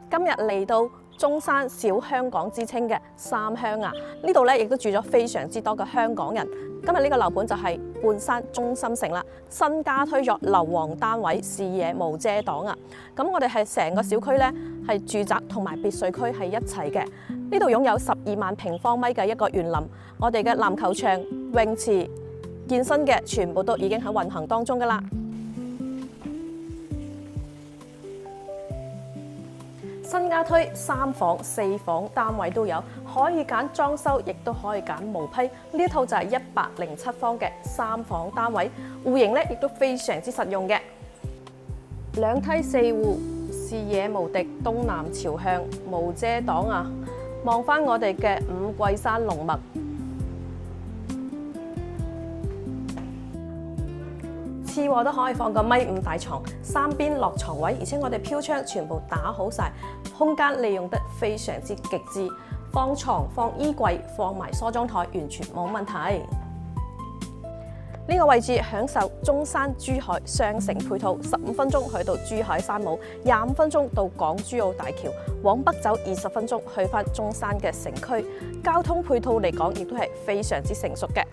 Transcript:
今日嚟到中山小香港之稱嘅三鄉啊，呢度咧亦都住咗非常之多嘅香港人。今日呢個樓盤就係半山中心城啦，新加推咗樓王單位，視野無遮擋啊！咁我哋係成個小區咧係住宅同埋別墅區係一齊嘅。呢度擁有12萬平方米嘅一個園林，我哋嘅籃球場、泳池、健身嘅全部都已經喺運行當中㗎啦。新加推3房、4房單位都有，可以揀裝修，亦都可以揀毛坯。呢一套就係107方嘅3房單位，戶型咧亦都非常之實用嘅。2梯4戶，視野無敵，東南朝向，無遮擋啊！望翻我哋嘅五桂山龍脈。次臥都可以放個1.5米大床，3邊落床位，而且我哋飄窗全部打好晒，空間利用得非常之極致，放床、放衣櫃、放埋梳妝台，完全冇問題。呢個位置享受中山珠海雙城配套，15分鐘去到珠海山姆，25分鐘到港珠澳大橋，往北走20分鐘去返中山嘅城區，交通配套嚟講亦都係非常之成熟嘅。